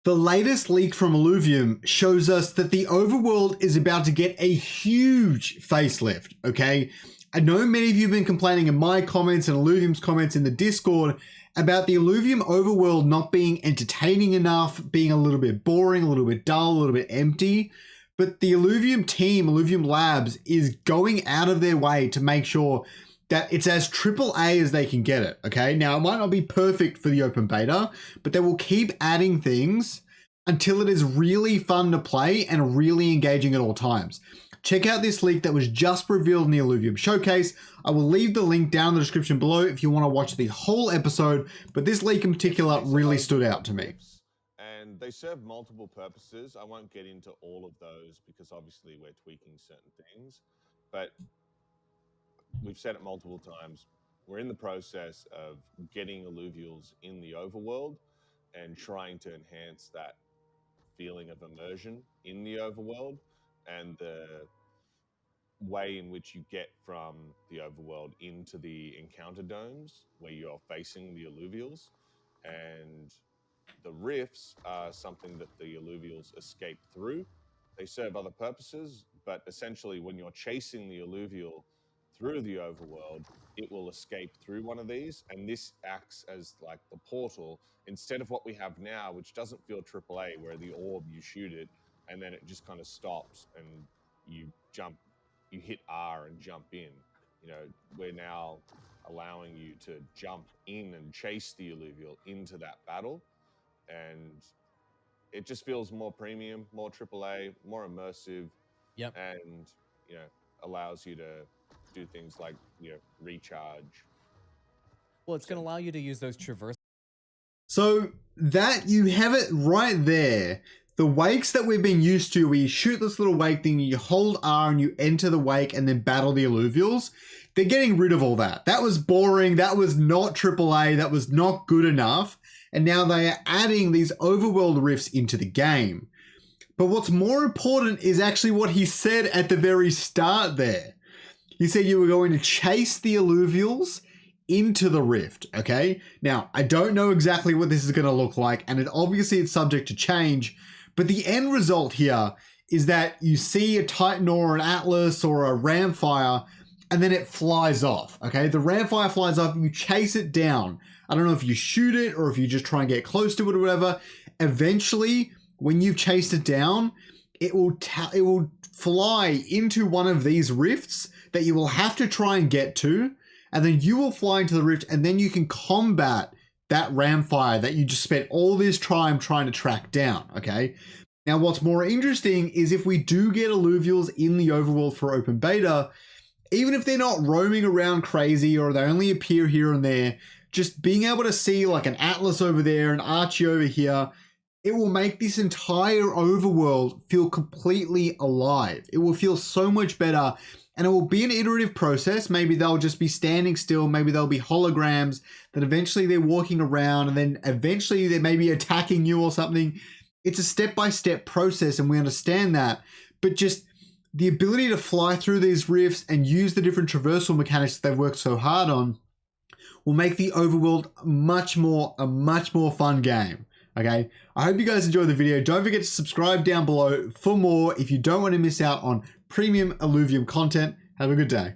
The latest leak from Illuvium shows us that the overworld is about to get a huge facelift, okay? I know many of you have been complaining in my comments and Illuvium's comments in the Discord about the Illuvium overworld not being entertaining enough, being a little bit boring, a little bit dull, a little bit empty. But the Illuvium team, Illuvium Labs, is going out of their way to make sure that it's as AAA as they can get it, okay? Now, it might not be perfect for the open beta, but they will keep adding things until it is really fun to play and really engaging at all times. Check out this leak that was just revealed in the Illuvium Showcase. I will leave the link down in the description below if you want to watch the whole episode, but this leak in particular really stood out to me. And they serve multiple purposes. I won't get into all of those because obviously we're tweaking certain things, but we've said it multiple times. We're in the process of getting alluvials in the overworld and trying to enhance that feeling of immersion in the overworld and the way in which you get from the overworld into the encounter domes where you're facing the alluvials. And the rifts are something that the alluvials escape through. They serve other purposes, but essentially when you're chasing the alluvial through the overworld, it will escape through one of these, and this acts as like the portal instead of what we have now, which doesn't feel AAA, where the orb, you shoot it and then it just kind of stops and you hit R and jump in. You know, we're now allowing you to jump in and chase the alluvial into that battle, and it just feels more premium, more AAA, more immersive. Yep. And you know, allows you to do things like, you know, recharge. Well, it's going to allow you to use those traverse. So that you have it right there. The wakes that we've been used to, where you shoot this little wake thing, you hold R and you enter the wake and then battle the alluvials, they're getting rid of all that. That was boring. That was not AAA. That was not good enough. And now they are adding these overworld rifts into the game. But what's more important is actually what he said at the very start there. He said you were going to chase the alluvials into the rift, okay? Now, I don't know exactly what this is going to look like, and obviously it's subject to change, but the end result here is that you see a Titan or an Atlas or a Ramfire, and then it flies off, okay? The Ramfire flies off, you chase it down. I don't know if you shoot it or if you just try and get close to it or whatever. Eventually, when you've chased it down, it will fly into one of these rifts that you will have to try and get to, and then you will fly into the rift, and then you can combat that Ramfire that you just spent all this time trying to track down, okay? Now, what's more interesting is if we do get alluvials in the overworld for open beta, even if they're not roaming around crazy or they only appear here and there, just being able to see like an Atlas over there, an Archie over here, it will make this entire overworld feel completely alive. It will feel so much better, and it will be an iterative process. Maybe they'll just be standing still. Maybe they'll be holograms that eventually they're walking around, and then eventually they may be attacking you or something. It's a step-by-step process, and we understand that. But just the ability to fly through these rifts and use the different traversal mechanics that they've worked so hard on will make the overworld a much more fun game. Okay, I hope you guys enjoyed the video. Don't forget to subscribe down below for more if you don't want to miss out on premium Illuvium content. Have a good day.